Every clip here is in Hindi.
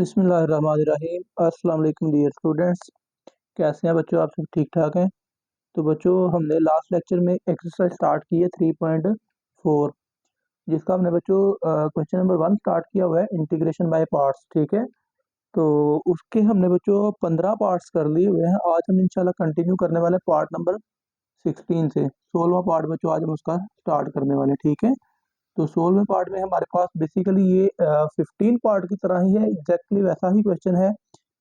बिस्मिल्लाहिर्रहमानिर्रहीम। अस्सलाम वालेकुम डियर स्टूडेंट्स। कैसे हैं बच्चों? आप सब ठीक ठाक हैं? तो बच्चों, हमने लास्ट लेक्चर में एक्सरसाइज स्टार्ट की है 3.4, जिसका हमने बच्चों क्वेश्चन नंबर 1 स्टार्ट किया हुआ है, इंटीग्रेशन बाय पार्ट्स। ठीक है, तो उसके हमने बच्चों 15 पार्ट्स कर लिए हुए हैं। आज हम इंशाल्लाह कंटिन्यू करने वाले पार्ट नंबर 16 से 16वां पार्ट बच्चों आज हम उसका स्टार्ट करने वाले हैं। ठीक है, तो 16वें पार्ट में हमारे पास बेसिकली ये 15 पार्ट की तरह ही है, एग्जैक्टली वैसा ही क्वेश्चन है।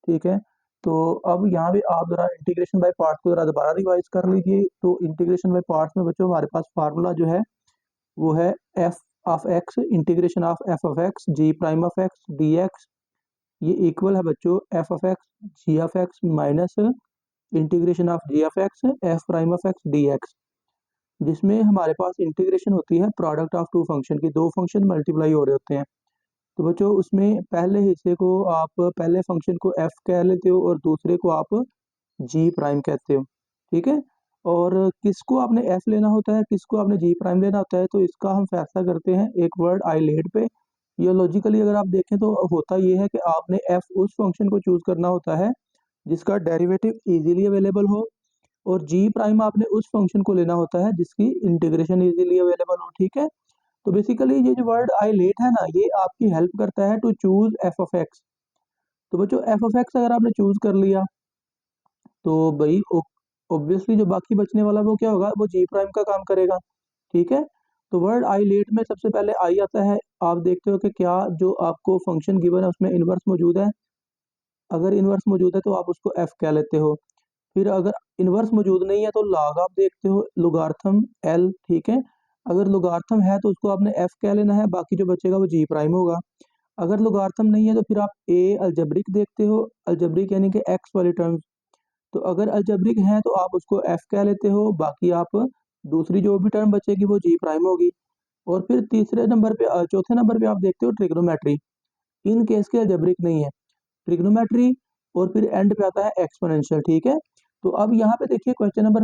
ठीक है, तो अब यहाँ पे आप जरा इंटीग्रेशन बाय पार्ट्स को जरा दोबारा रिवाइज कर लीजिए। तो इंटीग्रेशन बाय पार्ट्स में बच्चों हमारे पास फार्मूला जो है वो है f of x integration of f of x g prime of x d x. ये इक्वल है बच्चों f of x g of x minus integration of g of x f prime of x d x, जिसमें हमारे पास इंटीग्रेशन होती है प्रोडक्ट ऑफ टू फंक्शन की। दो फंक्शन मल्टीप्लाई हो रहे होते हैं, तो बच्चों उसमें पहले हिस्से को आप पहले फंक्शन को एफ कह लेते हो और दूसरे को आप जी प्राइम कहते हो। ठीक है, और किसको आपने एफ लेना होता है, किसको आपने जी प्राइम लेना होता है, तो इसका हम फैसला करते हैं एक वर्ड आई लेट पे। ये लॉजिकली अगर आप देखें तो होता ये है कि आपने एफ उस फंक्शन को चूज करना होता है जिसका डेरिवेटिव इजीली अवेलेबल हो, और जी प्राइम आपने उस फंक्शन को लेना होता है जिसकी इंटीग्रेशन इजीली अवेलेबल हो। ठीक है, तो बेसिकली ये जो वर्ड आई लेट है ना, ये आपकी हेल्प करता है to choose f of x. तो बच्चों एफ ऑफ एक्स अगर आपने चूज कर लिया तो भाई ऑब्वियसली जो बाकी बचने वाला वो क्या होगा, वो जी प्राइम का काम करेगा। ठीक है, तो वर्ड आई लेट में सबसे पहले आई आता है। आप देखते हो कि क्या जो आपको फंक्शन गिवन है उसमें इनवर्स मौजूद है। अगर इनवर्स मौजूद है तो आप उसको एफ कह लेते हो। फिर अगर इनवर्स मौजूद नहीं है तो लॉग आप देखते हो, लॉगरिथम एल। ठीक है, अगर लॉगरिथम है तो उसको आपने एफ कह लेना है, बाकी जो बचेगा वो जी प्राइम होगा। अगर लॉगरिथम नहीं है तो फिर आप ए अलजेब्रिक देखते हो, अलजेब्रिक यानी कि एक्स वाली टर्म्स। तो अगर अलजेब्रिक है तो आप उसको एफ कह लेते हो, बाकी आप दूसरी जो भी टर्म बचेगी वो जी प्राइम होगी। और फिर तीसरे नंबर पे चौथे नंबर पे आप देखते हो ट्रिग्नोमेट्री। इन केस के अलजेब्रिक नहीं है, ट्रिग्नोमेट्री, और फिर एंड पे आता है एक्सपोनेंशियल। ठीक है, तो अब यहाँ पे देखिए क्वेश्चन नंबर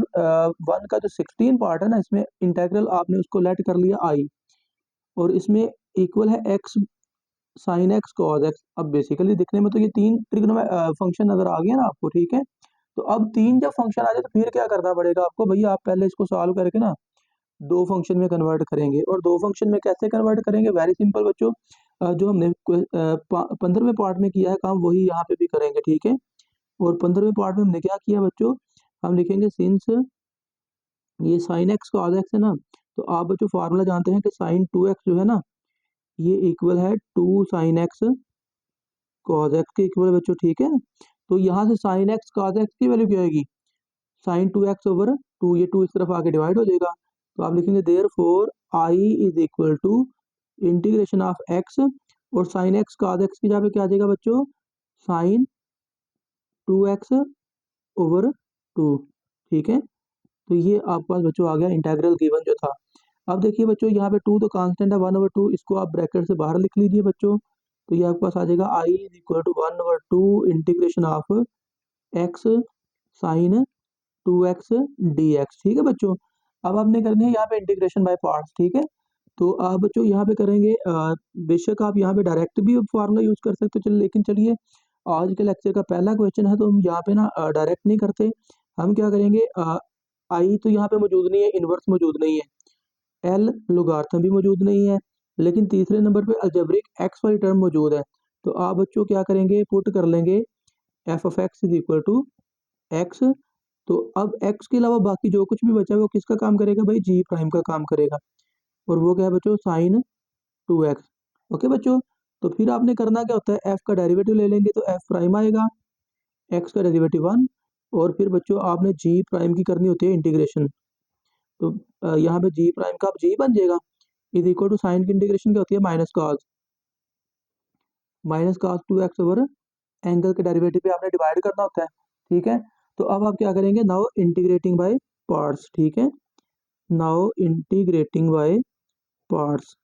1 का जो 16 पार्ट है ना, इसमें इंटेग्रल आपने उसको लेट कर लिया आई, और इसमें इक्वल है x sign x cos x. अब बेसिकली दिखने में तो ये तीन ट्रिग्नो फंक्शन नजर आ गया ना आपको। ठीक है, तो अब तीन जब फंक्शन आ जाए तो फिर क्या करना पड़ेगा आपको, भैया आप पहले इसको सॉल्व करके ना दो फंक्शन में कन्वर्ट करेंगे। और दो फंक्शन में कैसे कन्वर्ट करेंगे, वेरी सिंपल बच्चों। जो हमने 15वें पार्ट में किया है काम वही यहाँ पे भी करेंगे। ठीक है, और 15वें पार्ट में हमने क्या किया बच्चों, हम लिखेंगे सिंस ये साइन एक्स कॉस एक्स है ना, तो आप बच्चों फार्मूला जानते हैं कि साइन 2x जो है ना, ये इक्वल है 2 साइन एक्स कॉस एक्स के इक्वल बच्चों। ठीक है, तो यहाँ से साइन एक्स कॉस एक्स की वैल्यू क्या आएगी, साइन 2x ओवर 2, ये 2 इस तरफ आके डिवाइड हो जाएगा। तो आप लिखेंगे therefore I is equal to integration of x, और साइन एक्स कॉस एक्स की जगह पे क्या आ जाएगा बच्चों, साइन 2x ओवर 2। ठीक है, तो ये आपके पास बच्चों आ गया इंटेग्रल गिवन जो था। अब देखिए बच्चों, यहाँ पे 2 तो कांस्टेंट है, 1/2 इसको आप ब्रैकेट से बाहर लिख लीजिए बच्चों। तो ये आपके पास आ जाएगा I is equal to 1/2 integration of x sine 2x dx। ठीक है बच्चों, अब आपने करनी है यहाँ पे इंटीग्रेशन बाय पार्ट्स। ठीक है, तो आप बच्चों यहाँ पे करेंगे बेशक आप यहाँ पे डायरेक्ट भी फार्मूला यूज कर सकते हो, चलिए, लेकिन चलिए आज के लेक्चर का पहला क्वेश्चन है तो हम यहाँ पे ना डायरेक्ट नहीं करते। हम क्या करेंगे, आई तो यहाँ पे मौजूद नहीं है, इनवर्स मौजूद नहीं है, एल लॉगरिथम भी मौजूद नहीं है, लेकिन तीसरे नंबर पे अलजेब्रिक एक्स वाली टर्म मौजूद है। तो आप बच्चों क्या करेंगे, पुट कर लेंगे f of x is equal to x. तो अब एक्स के अलावा बाकी जो कुछ भी बचा है वो किसका काम करेगा भाई, जी प्राइम का काम करेगा, और वो क्या है बच्चों, साइन 2x। ओके बच्चों, तो फिर आपने करना क्या होता है, एफ का डेरिवेटिव ले लेंगे तो एफ प्राइम आएगा, एक्स का डेरिवेटिव 1, और फिर बच्चों आपने जी प्राइम की करनी होती है इंटीग्रेशन। तो यहाँ पे जी प्राइम का अब जी बन जाएगा इज इक्वल टू साइन की इंटीग्रेशन क्या होती है, minus cos 2x over angle के डेरिवेटिव पे आपने डिवाइड करना होता है। ठीक है, तो अब आप क्या करेंगे, नाउ इंटीग्रेटिंग बाय पार्ट्स। ठीक है, now integrating by parts,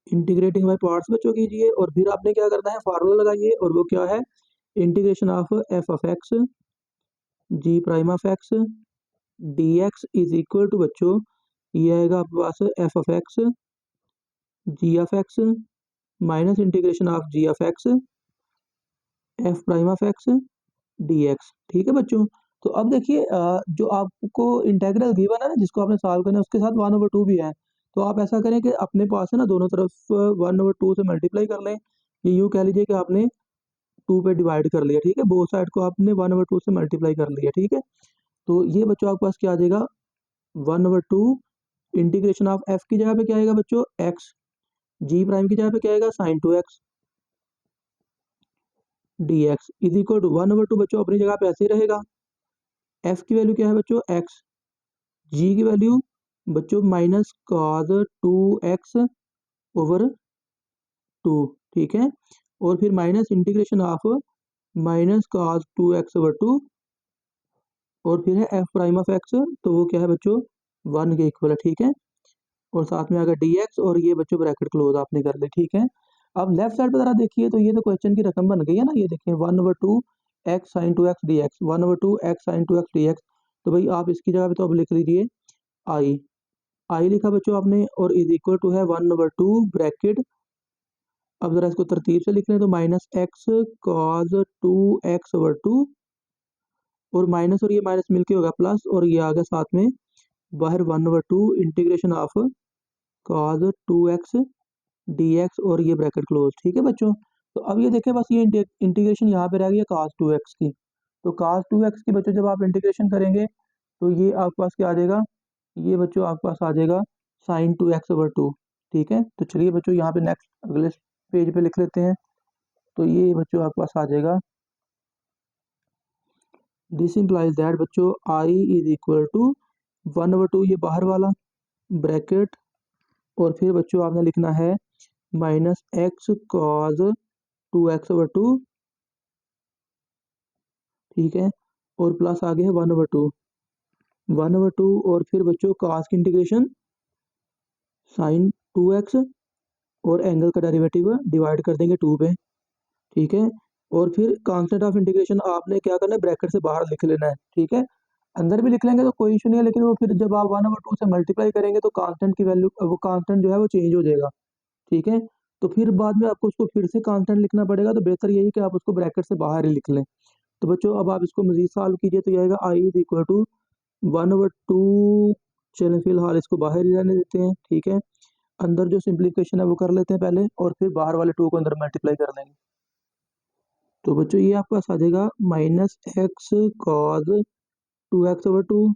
integrating by parts बच्चों कीजिए, और फिर आपने क्या करना है, फार्मूला लगाइए, और वो क्या है, integration of f of x g prime of x d x is equal to बच्चों, ये आएगा आपके पास f of x g of x minus integration of g of x f prime of x d x. ठीक है बच्चों। तो अब देखिए जो आपको इंटेग्रल गिवन है ना जिसको आपने सॉल्व करना है उसके साथ 1/2 भी है। तो आप ऐसा करें कि अपने पास है ना दोनों तरफ 1/2 से मल्टीप्लाई कर लें। ये यूँ कह लीजिए कि आपने 2 पे डिवाइड कर लिया। ठीक है, बोथ साइड को आपने 1/2 से मल्टीप्लाई कर लिया। ठीक है, तो ये बच्चों आपके पास क्या आ जाएगा 1/2 इंटीग्रेशन ऑफ एफ की जगह पे क्या आएगा बच्चों एक्स, जी प्राइम की जगह पे क्या आएगा sine 2x d x is equal to 1/2 बच्चों अपनी जगह पे ऐसे ही रहेगा। एफ की वैल्यू क्या है बच्चों एक्स, जी की वैल्यू बच्चों माइनस कॉज 2x ओवर 2। ठीक है, और फिर minus integration of minus cos 2x over 2 और फिर है एफ प्राइम ऑफ एक्स, तो वो क्या है बच्चों 1 के इक्वल है। ठीक है, और साथ में आएगा डी एक्स और ये बच्चों ब्रैकेट क्लोज आपने कर ली। ठीक है, अब लेफ्ट साइड पर जरा देखिए तो ये तो क्वेश्चन की रकम बन गई है ना। ये देखिए 1/2 x sine 2x d x 1/2 x sine 2x d x. तो भाई आप इसकी जगह पे तो अब लिख लीजिए आई, आई लिखा बच्चों आपने और इज इक्वल टू है 1/2 ब्रैकेट। अब जरा इसको तरतीब से लिख लें तो माइनस एक्स कॉज 2x/2 और माइनस और ये माइनस मिलके होगा प्लस और ये आ गया साथ में बाहर 1/2 integration of cause 2x d x और ये ब्रैकेट क्लोज। ठीक है बच्चों, तो अब ये देखें बस ये इंटीग्रेशन यहाँ पे रह गई है cos 2x की। तो cos 2x की बच्चों जब आप इंटीग्रेशन करेंगे तो ये आपके पास क्या आ जाएगा, ये बच्चों आपके पास आ जाएगा साइन 2x/2। ठीक है, तो चलिए बच्चों यहाँ पे नेक्स्ट अगले पेज पे लिख लेते हैं। तो ये बच्चों आपके पास आ जाएगा दिस इम्प्लाइज दैट बच्चों आई इज इक्वल टू 1/2 ये बाहर वाला ब्रैकेट और फिर बच्चों आपने लिखना है माइनस एक्स कॉज 2x/2। ठीक है, और प्लस आ गया है 1/2 और फिर बच्चों cos की इंटीग्रेशन साइन 2x और एंगल का डेरिवेटिव डिवाइड कर देंगे 2 पे। ठीक है, और फिर कांस्टेंट ऑफ इंटीग्रेशन आपने क्या करना है ब्रैकेट से बाहर लिख लेना है। ठीक है, अंदर भी लिख लेंगे तो कोई इशू नहीं है, लेकिन वो फिर जब आप 1/2 से मल्टीप्लाई करेंगे तो कांस्टेंट की वैल्यू वो कांस्टेंट जो है वो चेंज हो जाएगा। ठीक है, तो फिर बाद में आपको उसको फिर से कांस्टेंट लिखना पड़ेगा, तो बेहतर यही कि आप उसको ब्रैकेट से बाहर ही लिख लें। तो बच्चों अब आप इसको मजीद सॉल्व कीजिए तो ये आएगा आई इज इक्वल टू 1/2। चलें फिलहाल इसको बाहर ही रहने देते हैं। ठीक है, अंदर जो सिंप्लीफिकेशन है वो कर लेते हैं पहले और फिर बाहर वाले 2 को अंदर मल्टीप्लाई कर लेंगे। तो बच्चों ये आपके पास आ जाएगा minus x cos 2x/2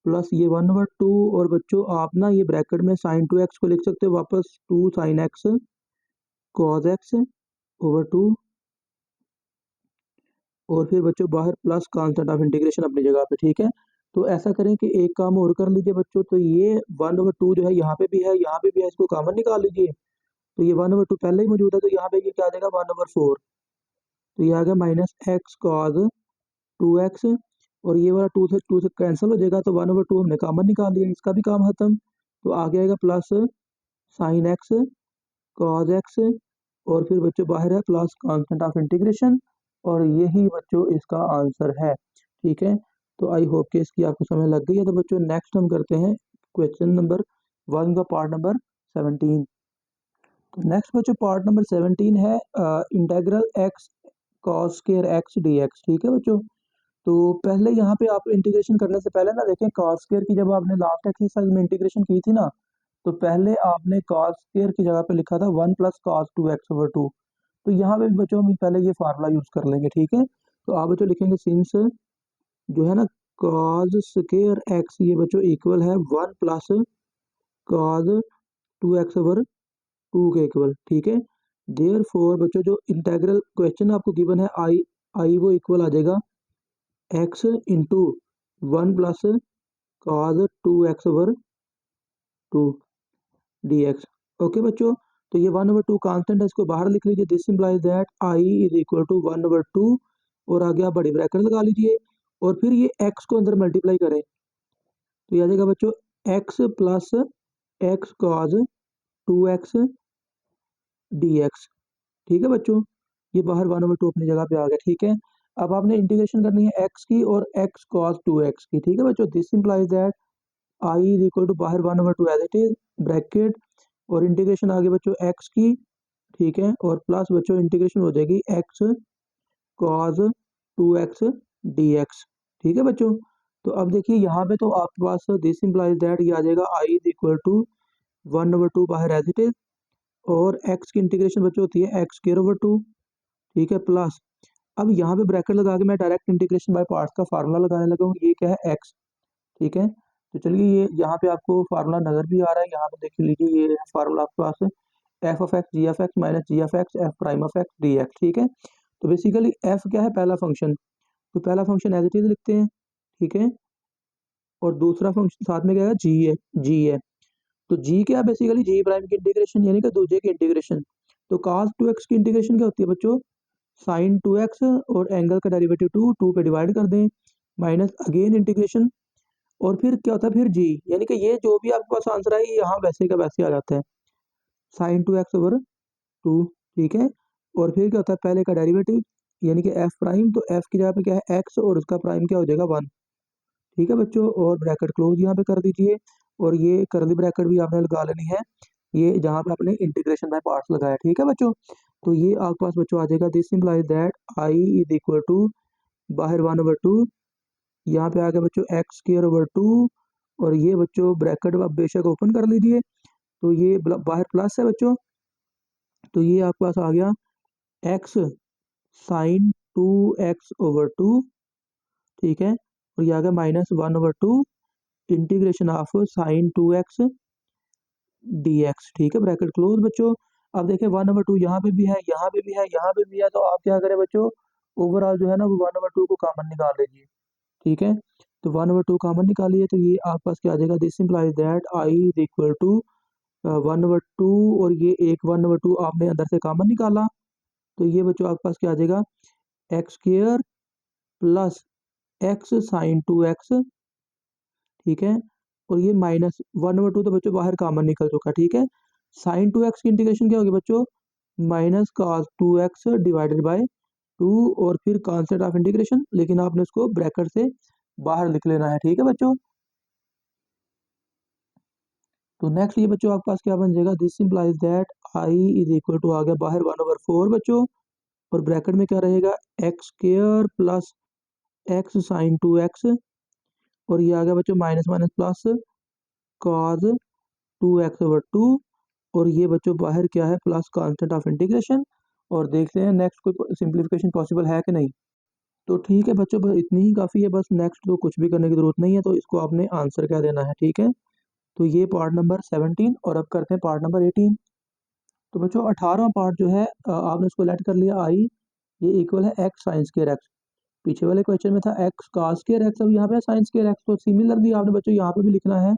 plus ये 1/2 और बच्चों आप ना ये ब्रैकेट में साइन 2x को लिख सकते हो वापस 2 sine x cos x over 2 और फिर बच्चों बाहर प्लस कांस्टेंट ऑफ इंटीग्रेशन अपनी जगह पे। ठीक है, तो ऐसा करें कि एक काम और कर लीजिए बच्चों, तो ये 1/2 जो है यहाँ पे भी है यहाँ पे भी है, इसको कॉमन निकाल लीजिए। तो ये 1/2 पहले ही मौजूद है तो यहाँ पे ये क्या आ जाएगा 1/4। तो ये आ गया माइनस एक्स कॉज 2x और ये वाला 2 से कैंसिल हो जाएगा तो 1/2 हमने कॉमन निकाल लिया, इसका भी काम खत्म। तो आगे आएगा plus sine x cos x और फिर बच्चों बाहर है प्लस कांस्टेंट ऑफ इंटीग्रेशन और यही बच्चों इसका आंसर है। ठीक है, तो आई होप कि इसकी आपको समझ लग गई है। तो बच्चों नेक्स्ट हम करते हैं क्वेश्चन नंबर 1 का पार्ट नंबर 17। तो नेक्स्ट बच्चों पार्ट नंबर 17 है integral x cos square x d x. ठीक है बच्चों, तो पहले यहाँ पे आप इंटीग्रेशन करने से पहले ना देखें कॉस स्क्वायर की जब आपने लास्ट एक्सरसाइज में इंटीग्रेशन की थी ना तो पहले आपने कॉस स्क्वायर की जगह पे लिखा था 1 प्लस कॉस 2x/2। तो यहाँ पे भी बच्चों हम पहले ये फार्मूला यूज कर लेंगे। ठीक है, तो आप बच्चों लिखेंगे सिंस जो है ना कॉस स्क्वायर एक्स ये बच्चों इक्वल है 1 प्लस कॉस 2x/2 के इक्वल। ठीक है, देयर फोर बच्चों जो इंटेग्रल क्वेश्चन आपको गिवन है आई वो इक्वल आ जाएगा x into 1 plus cos 2x/2 D x. Okay बच्चों, तो ये 1/2 कांस्टेंट है, इसको बाहर लिख लीजिए। This implies that I is equal to 1/2 और आगे आप बड़ी ब्रैकेट लगा लीजिए और फिर ये x को अंदर मल्टीप्लाई करें तो ये आ जाएगा बच्चों x plus x cos 2x d x. ठीक है बच्चों, ये बाहर 1/2 अपनी जगह पे आ गया। ठीक है, अब आपने इंटीग्रेशन करनी है x की और x cos 2x की। ठीक है बच्चों, this implies that I is equal to बाहर 1/2 एज इट इज ब्रैकेट और इंटीग्रेशन आगे बच्चों एक्स की, ठीक है, और प्लस बच्चों इंटीग्रेशन हो जाएगी एक्स कॉज 2x dx, ठीक है बच्चों। तो अब देखिए यहाँ पे तो आपके पास दिस इम्प्लाइज दैट ये आ जाएगा आई इज इक्वल टू 1/2 बाहर एज इट इज, और x की इंटीग्रेशन बच्चों होती है एक्स स्क्वायर ओवर 2, ठीक है, प्लस अब यहाँ पे ब्रैकेट लगा के मैं डायरेक्ट इंटीग्रेशन बाय पार्ट्स का फार्मूला लगाने लगा हूँ, ये क्या है x, ठीक है। तो चलिए ये यहाँ पे आपको फार्मूला नजर भी आ रहा है, यहाँ पे देख लीजिए ये फार्मूला आपके पास f of x g of x minus g of x f prime of x d x, ठीक है। तो बेसिकली एफ क्या है, पहला फंक्शन, तो पहला फंक्शन एज इट इज लिखते हैं, ठीक है, और दूसरा फंक्शन साथ में क्या है, जी है, जी है। तो जी क्या है, बेसिकली जी प्राइम की इंटीग्रेशन यानी कि दूसरे की इंटीग्रेशन। तो cos 2x की इंटीग्रेशन क्या होती है बच्चों, sin 2x, और एंगल का डेरिवेटिव 2 पे डिवाइड कर दें, माइनस अगेन इंटीग्रेशन, और फिर क्या होता है फिर जी, यानी कि ये जो भी आपके पास आंसर है ये यहाँ वैसे का वैसे आ जाता है, sin 2x ओवर 2, ठीक है। और फिर क्या होता है पहले का डेरिवेटिव यानी कि एफ प्राइम, तो एफ की जगह पे क्या है एक्स, और उसका प्राइम क्या हो जाएगा 1, ठीक है बच्चों, और ब्रैकेट क्लोज यहाँ पे कर दीजिए, और ये करली ब्रैकेट भी आपने लगा लेनी है, ये जहाँ पे आपने इंटीग्रेशन बाय पार्ट्स लगाया, ठीक है बच्चों। तो ये आपके पास बच्चों आ जाएगा this implies that I is equal to बाहर 1/2, यहाँ पे आ गया बच्चों एक्स स्क्वायर ओवर 2, और ये बच्चों ब्रैकेट आप बेशक ओपन कर लीजिए, तो ये बाहर प्लस है बच्चों, तो ये आपके पास आ गया एक्स साइन 2x/2, ठीक है, और ये आ गया -1/2 integration of sine 2x dx, ठीक है, ब्रैकेट क्लोज बच्चों। अब देखिए 1/2 यहाँ पे भी है, यहाँ पे भी है, यहाँ पे भी है, तो आप क्या करें बच्चों, ओवरऑल जो है ना वो 1/2 को कॉमन निकाल लीजिए, ठीक है। तो 1/2 कॉमन निकालिए, तो ये आपके पास क्या आ जाएगा, this implies that I is equal to 1/2, और ये एक 1/2 आपने अंदर से कॉमन निकाला, तो ये बच्चों आपके पास क्या आ जाएगा x square plus x sine 2x, ठीक है, और ये -1/2 तो बच्चों बाहर कॉमन निकल चुका, ठीक है। साइन 2x की इंटीग्रेशन क्या होगी बच्चों, minus cos 2x divided by 2, और फिर कॉन्सेप्ट ऑफ इंटीग्रेशन, लेकिन आपने उसको ब्रैकेट से बाहर लिख लेना है, ठीक है बच्चों। तो नेक्स्ट ये बच्चों आपके पास क्या बन जाएगा, this implies that I is equal to आ गया बाहर 1/4 बच्चों, और ब्रैकेट में क्या रहेगा x square plus x sine 2x, और ये आ गया बच्चों minus minus plus cos 2x/2, और ये बच्चों बाहर क्या है प्लस कांस्टेंट ऑफ इंटीग्रेशन, और देखते हैं नेक्स्ट कोई सिंप्लीफिकेशन पॉसिबल है कि नहीं। तो ठीक है बच्चों, बस इतनी ही काफ़ी है, बस नेक्स्ट तो कुछ भी करने की ज़रूरत नहीं है, तो इसको आपने आंसर क्या देना है, ठीक है। तो ये पार्ट नंबर 17, और अब करते हैं पार्ट नंबर 18। तो बच्चों 18वां पार्ट जो है आपने इसको लेट कर लिया आई, ये इक्वल है एक्स साइन स्क्वायर एक्स, पीछे वाले क्वेश्चन में था एक्स cos स्क्वायर एक्स, अब यहाँ पे साइन स्क्वायर एक्स, तो सिमिलरली आपने बच्चों यहाँ पे भी लिखना है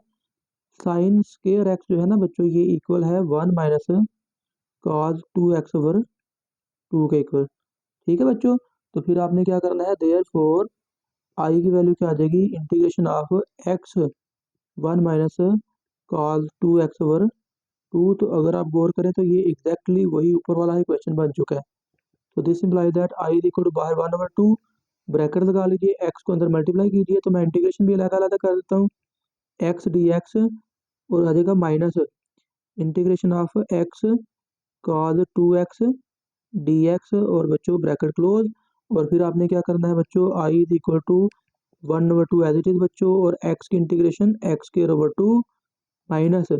साइन स्क्वायर एक्स जो है ना बच्चों, ये इक्वल है 1 माइनस cos 2x/2 के इक्वल, ठीक है बच्चों। तो फिर आपने क्या करना है, देयर फोर आई की वैल्यू क्या आ जाएगी, integration of x 1 minus cos 2x/2, तो अगर आप गौर करें तो ये एग्जैक्टली वही ऊपर वाला ही क्वेश्चन बन चुका है। तो this imply that I is equal to बाहर 1/2, ब्रैकेट लगा लीजिए, एक्स को अंदर मल्टीप्लाई कीजिए, तो मैं इंटीग्रेशन भी अलग अलग कर देता हूँ, एक्स डी एक्स, और आ जाएगा minus integration of x cos 2x dx, और बच्चों ब्रैकेट क्लोज, और फिर आपने क्या करना है बच्चों, I is equal to 1/2 as it is बच्चों, और एक्स की integration x square over 2 minus,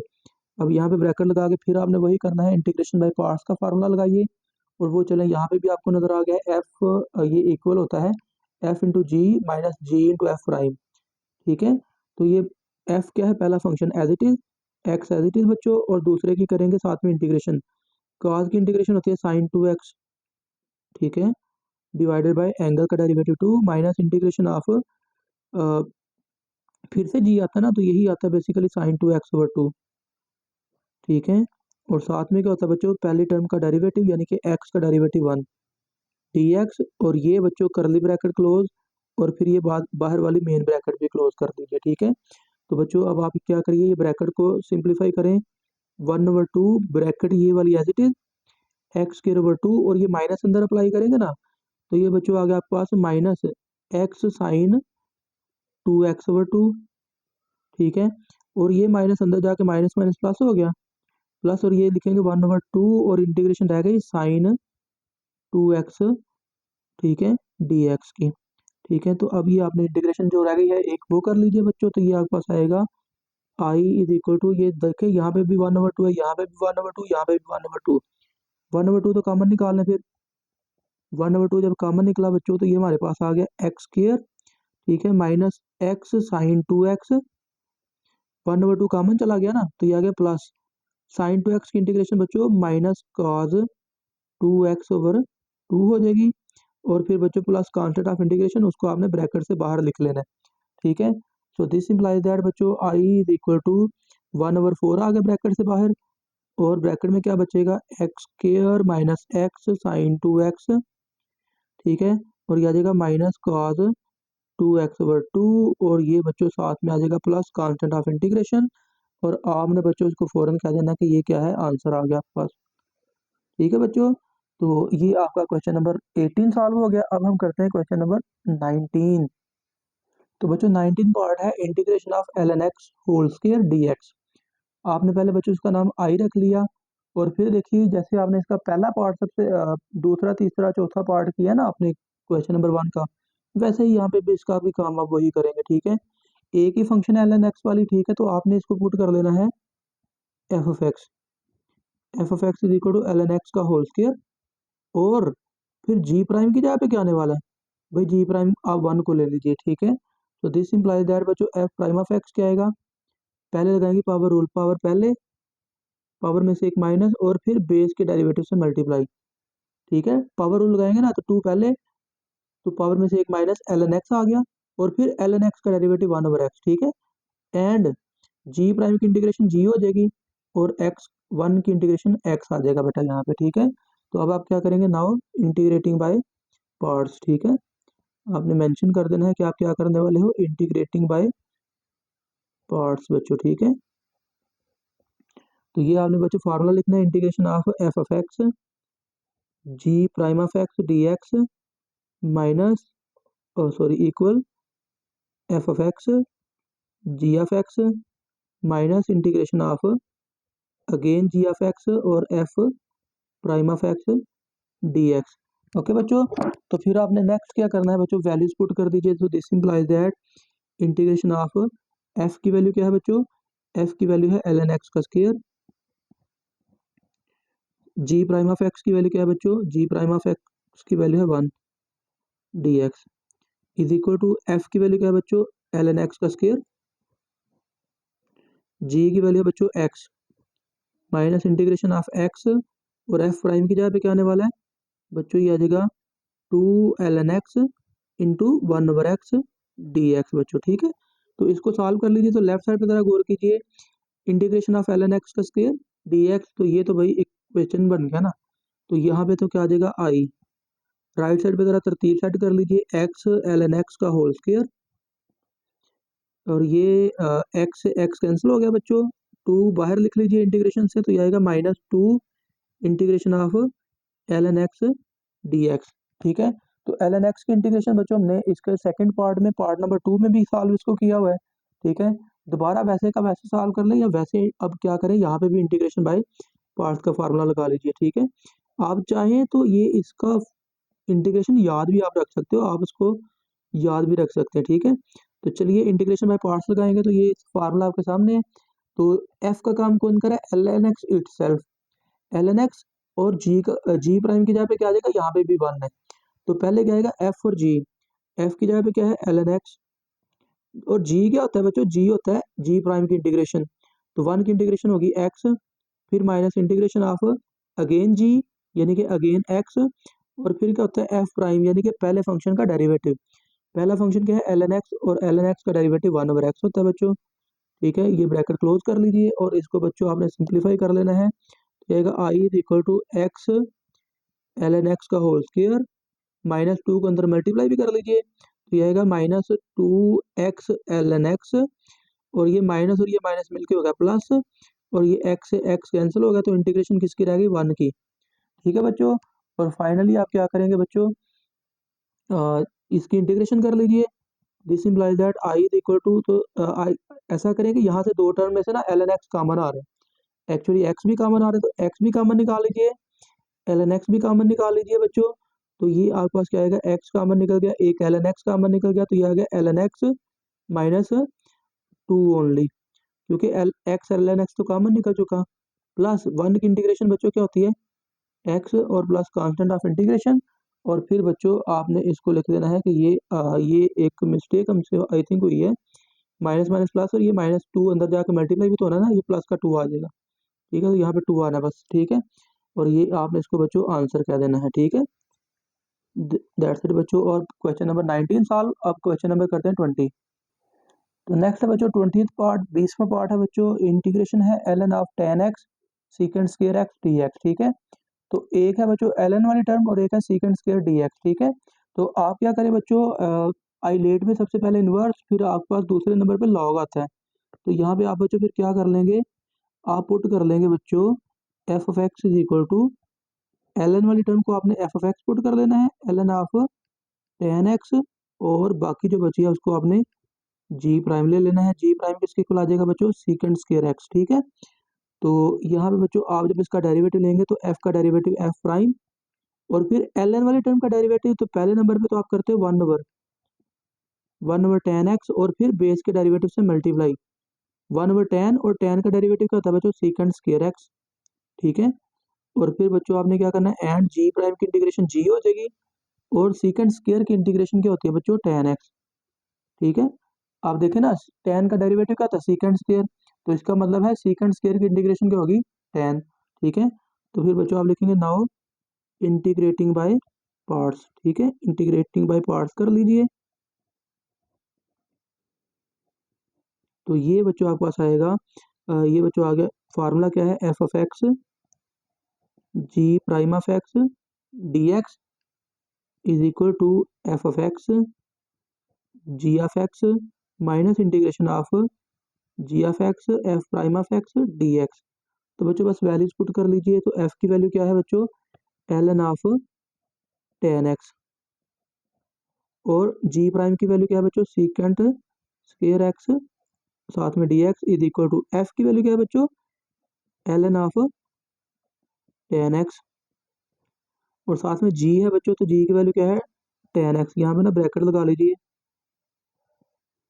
अब यहाँ पे ब्रैकेट लगा के फिर आपने वही करना है, इंटीग्रेशन बाय पार्ट्स का फार्मूला लगाइए, और वो चले यहाँ पे भी आपको नजर आ गया है एफ, ये इक्वल होता है f into g minus g into f prime, ठीक है। तो ये एफ क्या है, पहला function as it is x as it is बच्चों, और दूसरे की करेंगे साथ में इंटीग्रेशन, cos की इंटीग्रेशन होती है साइन 2x, ठीक है, डिवाइडेड बाय एंगल का डेरिवेटिव 2 माइनस इंटीग्रेशन ऑफ, फिर से जी आता है ना, तो यही आता है बेसिकली साइन 2x/2, ठीक है, और साथ में क्या होता है बच्चों, पहली टर्म का डेरिवेटिव यानी कि x का डेरिवेटिव 1 dx, और ये बच्चों करली ब्रैकेट क्लोज, और फिर ये बाहर वाली मेन ब्रैकेट भी क्लोज कर दीजिए, ठीक है। तो बच्चों अब आप क्या करिए, ये ब्रैकेट को सिंप्लीफाई करें, 1/2 ब्रैकेट ये वाली एज इट इज x²/2, और ये माइनस अंदर अप्लाई करेंगे ना, तो ये बच्चों आ गया आपके पास माइनस एक्स साइन 2x/2, ठीक है, और ये माइनस अंदर जाके माइनस माइनस प्लस हो गया, प्लस और ये लिखेंगे 1/2 और इंटीग्रेशन रह गई साइन 2x, ठीक है, dx की। ठीक है, तो अब ये आपने इंटीग्रेशन जो रह गई है एक वो कर लीजिए बच्चों, तो ये आपके पास आएगा i इज इक्वल टू, ये देखें यहाँ पे भी 1/2 है, यहाँ पे भी 1/2, यहाँ पे भी 1/2। 1/2 तो कॉमन निकालना, फिर 1/2 जब कॉमन निकला बच्चों तो ये हमारे पास आ गया एक्स स्क्वायर, ठीक है, minus x sine 2x। 1/2 common चला गया ना, तो ये आ गया प्लस साइन 2x की इंटीग्रेशन बच्चों माइनस कॉज 2x/2 हो जाएगी। और फिर बच्चों प्लस कांस्टेंट ऑफ इंटीग्रेशन, उसको आपने ब्रैकेट से बाहर लिख लेना है, ठीक है। सो दिस इम्प्लाइज दैट बच्चों i इज इक्वल टू 1/4 आ गया ब्रैकेट से बाहर, और ब्रैकेट में क्या बचेगा, x square minus x sine 2x, ठीक है, और ये आ जाएगा माइनस कॉज 2x/2, और ये बच्चों साथ में आ जाएगा प्लस कांस्टेंट ऑफ इंटीग्रेशन, और आपने बच्चों इसको फौरन कह देना कि ये क्या है, आंसर आ गया आपके पास। ठीक है बच्चों, तो ये आपका क्वेश्चन नंबर 18 सॉल्व हो गया। अब हम करते हैं क्वेश्चन नंबर 19। तो बच्चों 19 पार्ट है integration of ln x whole square dx। आपने पहले बच्चों इसका नाम आई रख लिया, और फिर देखिए जैसे आपने इसका पहला पार्ट सबसे दूसरा तीसरा चौथा पार्ट किया ना आपने क्वेश्चन नंबर 1 का, वैसे ही यहाँ पे भी इसका भी काम आप वही करेंगे, ठीक है। एक ही फंक्शन है ln x वाली, ठीक है, तो आपने इसको पुट कर लेना है f(x) is equal to ln x का होल स्क्वायर, और फिर जी प्राइम की जगह पे क्या आने वाला है, भाई जी प्राइम आप 1 को ले लीजिए, ठीक है। तो दिस इंप्लाइज दैट बच्चों एफ प्राइम ऑफ एक्स क्या आएगा, पहले लगाएंगे पावर रूल, पावर पहले, पावर में से एक माइनस, और फिर बेस के डेरिवेटिव से मल्टीप्लाई, ठीक है। पावर रूल लगाएंगे ना, तो 2 पहले, तो पावर में से एक माइनस ln x आ गया, और फिर ln x का डेरिवेटिव 1/x, ठीक है। एंड जी प्राइम की इंटीग्रेशन जी हो जाएगी, और एक्स 1 की इंटीग्रेशन एक्स आ जाएगा बेटा यहाँ पे, ठीक है। तो अब आप क्या करेंगे, नाउ इंटीग्रेटिंग बाय पार्ट्स, ठीक है, आपने मेंशन कर देना है कि आप क्या करने वाले हो, इंटीग्रेटिंग बाय पार्ट्स बच्चों, ठीक है। तो ये आपने बच्चों फार्मूला लिखना है, integration of f(x) g prime of x dx minus sorry equal f(x) g of x minus integration of again g of x और f prime of x dx। Okay बच्चों, तो फिर आपने नेक्स्ट क्या करना है बच्चों, वैल्यूज पुट कर दीजिए। तो this implies that integration of f की वैल्यू क्या है बच्चों, f की वैल्यू है ln x का square, g prime of x की वैल्यू क्या है बच्चों, जी प्राइम ऑफ x की वैल्यू है 1 dx is equal to f की वैल्यू क्या है बच्चों, ln x का स्क्वायर, g की वैल्यू है बच्चों x minus integration of x, और f प्राइम की जगह पे क्या आने वाला है बच्चों, ये आ जाएगा 2 ln x into 1/x dx बच्चों, ठीक है। तो इसको सॉल्व कर लीजिए, तो लेफ्ट साइड पे जरा गौर कीजिए, इंटीग्रेशन ऑफ ln x का स्क्वायर dx, तो ये तो भाई एक क्वेश्चन बन गया ना, तो यहाँ पे तो क्या आ जाएगा आई। राइट साइड पे जरा तरतीब सेट कर लीजिए, x ln x का होल स्क्वायर, और ये x से x कैंसिल हो गया बच्चों, 2 बाहर लिख लीजिए इंटीग्रेशन से, तो ये आएगा -2 integration of ln x dx, ठीक है। तो ln x की इंटीग्रेशन बच्चों हमने इसके सेकंड पार्ट में, पार्ट नंबर 2 में भी सॉल्व इसको किया हुआ है, ठीक है। दोबारा वैसे का वैसे सॉल्व कर लें, या वैसे अब क्या करें, यहाँ पे भी इंटीग्रेशन बाय पार्ट्स का फार्मूला लगा लीजिए, ठीक है। आप चाहें तो ये इसका इंटीग्रेशन याद भी आप रख सकते हो, आप उसको याद भी रख सकते हैं, ठीक है। तो चलिए इंटीग्रेशन बाय पार्ट्स लगाएंगे, तो ये फार्मूला आपके सामने है। तो एफ का काम कौन करे, ln x itself, ln x, और जी का जी प्राइम की जगह पे क्या आ जाएगा, यहाँ पे भी 1 है, तो पहले क्या आएगा एफ और जी, एफ की जगह पे क्या है ln x, और जी क्या होता है बच्चों, जी होता है जी प्राइम की इंटीग्रेशन, तो 1 की इंटीग्रेशन होगी x, फिर माइनस इंटीग्रेशन ऑफ अगेन जी यानी कि अगेन x, और फिर क्या होता है एफ प्राइम यानी कि पहले फंक्शन का डेरिवेटिव, पहला फंक्शन क्या है ln x, और ln x का डेरिवेटिव 1/x होता है बच्चों, ठीक है। ये ब्रैकेट क्लोज कर लीजिए, और इसको बच्चों आपने सिंप्लीफाई कर लेना है, जाएगा I is equal to x ln x का होल स्क्वायर, -2 को अंदर मल्टीप्लाई भी कर लीजिए, तो ये आएगा -2x ln x, और ये माइनस और ये माइनस मिलके हो गया प्लस, और ये x से x कैंसिल हो गया, तो इंटीग्रेशन किसकी रह गई, 1 की, ठीक है बच्चों। और फाइनली आप क्या करेंगे बच्चों, इसकी इंटीग्रेशन कर लीजिए, this implies that I is equal to, तो आई ऐसा करें कि यहाँ से दो टर्म में से ना ln x कॉमन आ रहे हैं, एक्चुअली एक्स भी कॉमन आ रहा है तो एक्स भी कॉमन निकाल लीजिए, ln x भी कॉमन निकाल लीजिए बच्चों। तो ये आपके पास क्या आएगा, x कॉमन निकल गया, एक ln x कॉमन निकल गया, तो ये आ गया ln x माइनस 2 ओनली, क्योंकि x ln x तो कॉमन निकल चुका। प्लस 1 की इंटीग्रेशन बच्चों क्या होती है, x और प्लस कांस्टेंट ऑफ इंटीग्रेशन। और फिर बच्चों आपने इसको लिख देना है कि ये एक मिस्टेक हमसे आई थिंक हुई है, माइनस माइनस प्लस, और ये -2 अंदर जाकर मल्टीप्लाई भी तो होना है ना, ये प्लस का 2 आ जाएगा, ठीक है। तो यहाँ पे 2 आना बस, ठीक है। और ये आपने इसको बच्चों आंसर कह देना है, ठीक है। दैट्स इट बच्चों। और क्वेश्चन नंबर 19 सॉल्व। अब क्वेश्चन नंबर करते हैं 20। तो नेक्स्ट है बच्चों 20th पार्ट, 20वां पार्ट है बच्चों, इंटीग्रेशन है ln of tan x secant square x dx, ठीक है। तो एक है बच्चों ln वाली टर्म और एक है सीकेंड स्क्वायर dx, ठीक है। तो आप क्या करें बच्चों, आइलेट में सबसे पहले इन्वर्स, फिर आपके पास दूसरे नंबर पे लॉग आता है। तो यहाँ पे आप बच्चों फिर क्या कर लेंगे, आप पुट कर लेंगे बच्चों f of x is equal to, l n वाली टर्म को आपने एफ ऑफ एक्स पुट कर लेना है, l n of ten x, और बाकी जो बची है उसको आपने जी प्राइम ले लेना है। जी प्राइम किसके इक्वल आ जाएगा बच्चों, सीकेंड स्क्वायर एक्स, ठीक है। तो यहाँ पे बच्चों आप जब इसका डेरिवेटिव लेंगे तो एफ का डेरिवेटिव एफ प्राइम, और फिर एल एन वाली टर्म का डेरिवेटिव, तो पहले नंबर पे तो आप करते हो 1 ओवर टेन एक्स, और फिर बेस के डेरिवेटिव से मल्टीप्लाई 1 ओवर टेन, और टेन का डेरिवेटिव क्या होता है बच्चों, सीकेंड स्क्वायर एक्स, ठीक है। और फिर बच्चों आपने क्या करना है, एंड जी प्राइम की इंटीग्रेशन जी हो जाएगी, और सीकेंड स्क्वायर की इंटीग्रेशन क्या होती है बच्चों, टेन एक्स, ठीक है। आप देखें ना, टेन का डेरिवेटिव क्या था, सीकेंड स्क्वायर, तो इसका मतलब है सीकेंड स्क्वायर की इंटीग्रेशन क्या होगी, टेन, ठीक है। तो फिर बच्चों आप लिखेंगे नाउ इंटीग्रेटिंग बाय पार्ट्स, ठीक है, इंटीग्रेटिंग बाय पार्ट्स कर लीजिए। तो ये बच्चों आपके पास आएगा, ये बच्चों आ गया, फार्मूला क्या है, f of x g prime of x d x is equal to f of x g of x minus integration of g of x f prime of x d x. तो बच्चों बस वैल्यूज पुट कर लीजिए। तो एफ की वैल्यू क्या है बच्चों, l n of ten x, और जी प्राइम की वैल्यू क्या है बच्चों, सीकेंट स्क्वायर एक्स, साथ में d x is equal to, f की वैल्यू क्या है बच्चों, l n of ten x, और साथ में जी है बच्चों, तो जी की वैल्यू क्या है, टेन एक्स, यहाँ पे ना ब्रैकेट लगा लीजिए,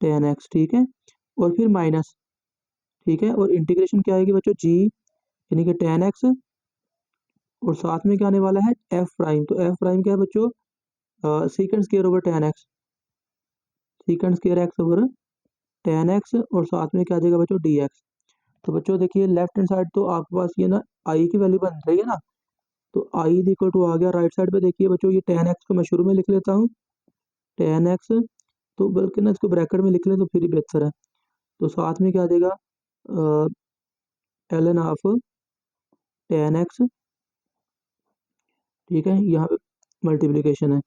टेन एक्स, ठीक है। और फिर माइनस, ठीक है, और इंटीग्रेशन क्या आएगी बच्चों, जी यानी कि टेन एक्स, और साथ में क्या आने वाला है, एफ प्राइम। तो एफ प्राइम क्या है बच्चों, secant square over ten x, सीकेंड square x over ten x, और साथ में क्या आ जाएगा बच्चों, डी एक्स। तो बच्चों देखिए लेफ्ट हैंड साइड तो आपके पास ये ना आई की वैल्यू बन रही है ना, तो आई इक्वल टू आ गया। राइट साइड पे देखिए बच्चों, ये टेन एक्स को मैं शुरू में लिख लेता हूँ, टेन एक्स, तो बल्कि ना इसको ब्रैकेट में लिख ले तो फिर ही बेहतर है। तो साथ में क्या आ जाएगा, l n of ten x, ठीक है, यहाँ पे मल्टीप्लीकेशन है।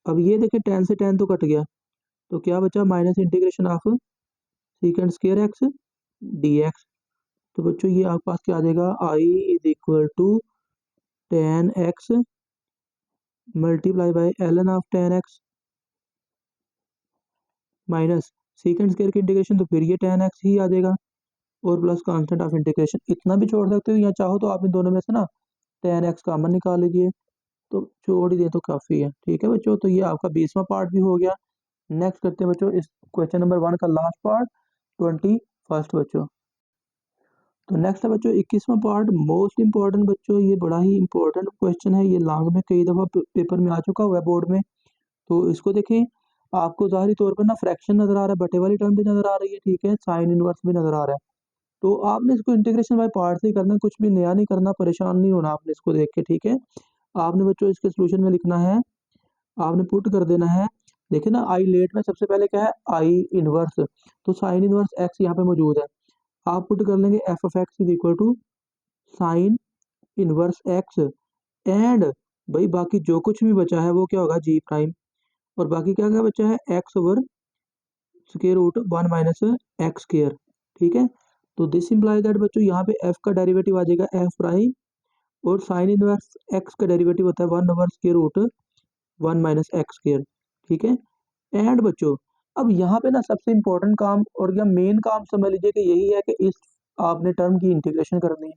अब ये देखिए टेन से टेन तो कट गया, तो क्या बचा, minus integration of secant square x d x. तो बच्चों ये आपके पास क्या आ जाएगा, I is equal to ten x multiply by l n of ten x minus secant square की इंटीग्रेशन, तो फिर ये टेन एक्स ही आ जाएगा, और प्लस कांस्टेंट ऑफ इंटीग्रेशन। इतना भी छोड़ सकते हो, या चाहो तो आप इन दोनों में से ना टेन एक्स कॉमन निकाल लीजिए, तो छोड़ ही दे तो काफ़ी है, ठीक है बच्चों। तो ये आपका 20वां पार्ट भी हो गया। नेक्स्ट करते हैं बच्चों इस क्वेश्चन नंबर 1 का लास्ट पार्ट, 21st बच्चों। तो नेक्स्ट है बच्चों 21वां पार्ट, मोस्ट इंपॉर्टेंट बच्चों, ये बड़ा ही इंपॉर्टेंट क्वेश्चन है, ये लॉन्ग में कई दफ़ा पेपर में आ चुका हुआ है बोर्ड में। तो इसको देखें, आपको ज़ाहिरी तौर पर ना फ्रैक्शन नज़र आ रहा है, बटे वाली टर्म भी नज़र आ रही है, ठीक है, साइन इनवर्स भी नज़र आ रहा है। तो आपने इसको इंटीग्रेशन बाय पार्ट्स ही करना है, कुछ भी नया नहीं करना, परेशान नहीं होना आपने इसको देख के, ठीक है। आपने बच्चों इसके सोल्यूशन में लिखना है, आपने पुट कर देना है। देखिए ना आई लेट में सबसे पहले क्या है, आई इनवर्स, तो साइन इनवर्स एक्स यहाँ पे मौजूद है। आप पुट कर लेंगे f of x is equal to sine inverse x, and भाई बाकी जो कुछ भी बचा है वो क्या होगा, जी प्राइम, और बाकी क्या क्या बचा है, x over square root 1 minus x square, ठीक है। तो दिस इम्प्लाई दैट बच्चों यहाँ पे एफ का डेरिवेटिव आ जाएगा एफ प्राइम, और साइन इनवर्स एक्स का डेरिवेटिव होता है 1 over square root 1 minus x square, ठीक है। एंड बच्चों अब यहाँ पे ना सबसे इम्पोर्टेंट काम और या मेन काम समझ लीजिए कि यही है कि इस आपने टर्म की इंटीग्रेशन करनी है।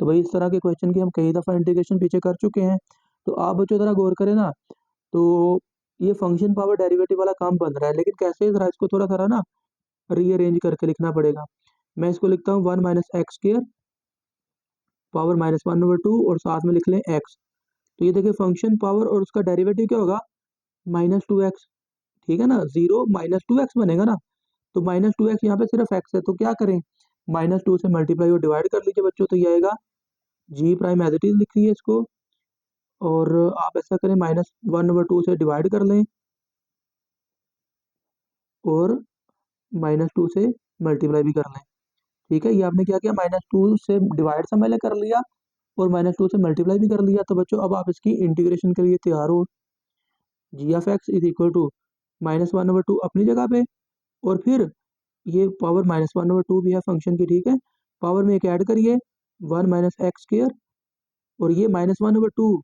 तो भाई इस तरह के क्वेश्चन की हम कई दफ़ा इंटीग्रेशन पीछे कर चुके हैं। तो आप बच्चों ज़रा गौर करें ना, तो ये फंक्शन पावर डेरिवेटिव वाला काम बन रहा है, लेकिन कैसे, ज़रा इसको थोड़ा-थोड़ा ना रीअरेंज करके लिखना पड़ेगा। मैं इसको लिखता हूँ 1 माइनस एक्स स्क्वायर पावर -1/2 और साथ में लिख लें एक्स। तो ये देखिए फंक्शन पावर और उसका डेरिवेटिव क्या होगा, -2x। ठीक है ना, 0 -2x बनेगा ना, तो -2x यहाँ पे सिर्फ x है, तो क्या करें, -2 से मल्टीप्लाई और डिवाइड कर लीजिए बच्चों, तो ये आएगा जी प्राइम एज इट इज लिखिए इसको, और आप ऐसा करें -1/2 से डिवाइड कर लें और -2 से मल्टीप्लाई भी कर लें। ठीक है, ये आपने क्या किया, -2 से डिवाइड से पहले कर लिया और -2 से मल्टीप्लाई भी कर लिया। तो बच्चों अब आप इसकी इंटीग्रेशन के लिए तैयार हो। G of x is equal to -1/2 अपनी जगह पे, और फिर ये पावर -1/2 भी है फंक्शन की। ठीक है, पावर में एक ऐड करिए 1 माइनस एक्स स्क्वायर, और ये -1/2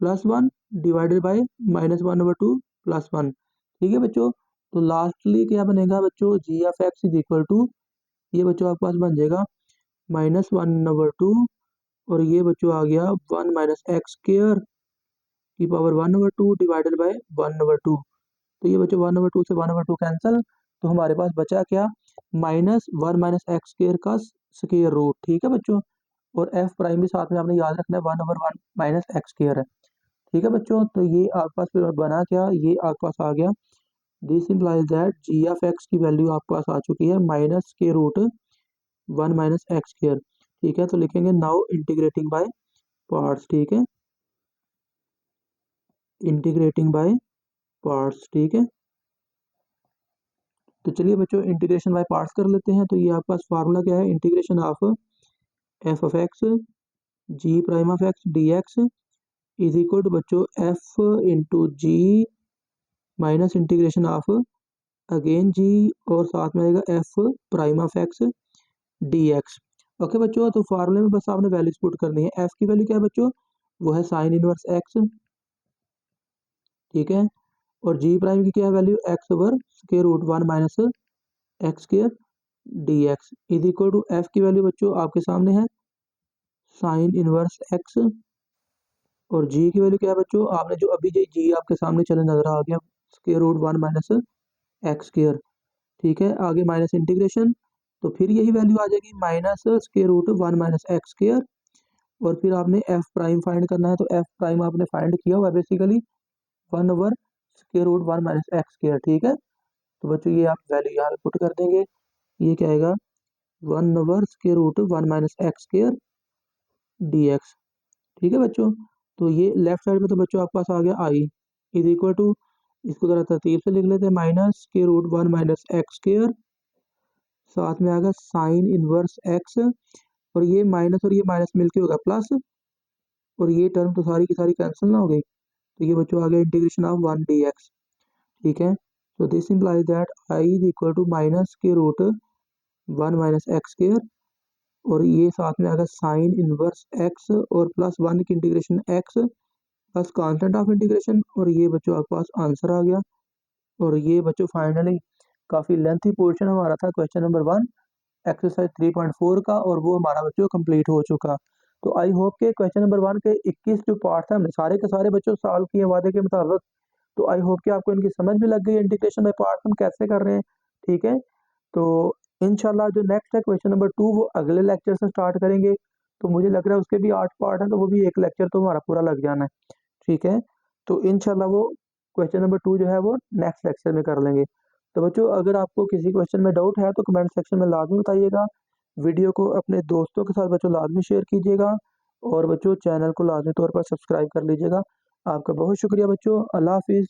प्लस 1 डिवाइडेड बाय -1/2 प्लस 1। ठीक है बच्चों, तो लास्टली क्या बनेगा बच्चों, g of x is equal to, ये बच्चों आपके पास बन जाएगा -1/2, और ये बच्चों आ गया 1 माइनस एक्स स्क्वायर की पावर 1/2 डिवाइडेड बाय 1/2। तो ये बच्चों 1/2 से 1/2 कैंसिल, तो हमारे पास बचा क्या, -1 माइनस एक्स स्क्वायर का स्क्वायर रूट। ठीक है बच्चों, और एफ प्राइम भी साथ में आपने याद रखना है 1/1 माइनस एक्स स्क्वायर है। ठीक है बच्चों, तो ये आपके पास फिर बना क्या, ये आपके पास आ गया, this implies that g of x की वैल्यू आपके पास आ चुकी है -1 माइनस एक्स स्क्वायर। ठीक है, तो लिखेंगे नाउ इंटीग्रेटिंग बाय पार्ट्स। ठीक है, इंटीग्रेटिंग बाय पार्ट्स। ठीक है, तो चलिए बच्चों इंटीग्रेशन बाय पार्ट्स कर लेते हैं। तो ये आपके पास फार्मूला क्या है, integration of f of x g prime of x d x is equal to बच्चों f into g minus integration of again g, और साथ में आएगा f prime of x d x. Okay बच्चों, तो फार्मूले में बस आपने वैल्यूज पुट करनी है। एफ की वैल्यू क्या है बच्चों, वो है साइन इनवर्स एक्स। ठीक है, और जी प्राइम की क्या है value, x over square root 1 minus x square d x is equal to f की वैल्यू बच्चों आपके सामने है साइन इनवर्स एक्स, और जी की वैल्यू क्या है बच्चों, आपने जो अभी जी आपके सामने चले नजर आ गया, square root 1 minus x square. ठीक है, आगे माइनस इंटीग्रेशन, तो फिर यही वैल्यू आ जाएगी minus square root 1 minus x square, और फिर आपने एफ प्राइम फाइंड करना है। तो एफ प्राइम आपने फाइंड किया हुआ है basically 1 over square root 1 minus x square. ठीक है, तो बच्चों ये आप वैल्यू यहाँ पे पुट कर देंगे, ये क्या आएगा 1 over square root 1 minus x square d x. ठीक है बच्चों, तो ये लेफ्ट साइड में तो बच्चों आपके पास आ गया आई इज इक्वल टू, इसको जरा तरतीब से लिख लेते हैं, minus square root 1 minus x square, साथ में आएगा साइन इनवर्स एक्स, और ये माइनस मिलके होगा प्लस, और ये टर्म तो सारी की सारी कैंसिल ना हो गई, तो ये बच्चों आ गया इंटीग्रेशन ऑफ 1 डी एक्स। ठीक है, तो this implies that I is equal to minus के रूट 1 माइनस एक्स स्क्वायर, और ये साथ में आएगा साइन इनवर्स एक्स और प्लस 1 की integration x plus constant of integration, और ये बच्चों आपके पास आंसर आ गया। और ये बच्चों फाइनली काफ़ी लेंथी पोर्शन हमारा था क्वेश्चन नंबर 1 एक्सरसाइज 3.4 का, और वो हमारा बच्चों कंप्लीट हो चुका। तो आई होप के क्वेश्चन नंबर 1 के 21 जो पार्ट है हमने सारे के सारे बच्चों सॉल्व किए वादे के मुताबिक। तो आई होप कि आपको इनकी समझ भी लग गई इंटीग्रेशन बाय पार्ट्स हम कैसे कर रहे हैं। ठीक है, तो इंशाल्लाह जो नेक्स्ट है क्वेश्चन नंबर 2 वो अगले लेक्चर से स्टार्ट करेंगे। तो मुझे लग रहा है उसके भी 8 पार्ट हैं, तो वो भी एक लेक्चर तो हमारा पूरा लग जाना है। ठीक है, तो इंशाल्लाह वो क्वेश्चन नंबर 2 जो है वो नेक्स्ट लेक्चर में कर लेंगे। तो बच्चों अगर आपको किसी क्वेश्चन में डाउट है तो कमेंट सेक्शन में लाजमी बताइएगा। वीडियो को अपने दोस्तों के साथ बच्चों लाजमी शेयर कीजिएगा, और बच्चों चैनल को लाजमी तौर पर सब्सक्राइब कर लीजिएगा। आपका बहुत शुक्रिया बच्चों, अल्लाह हाफिज़।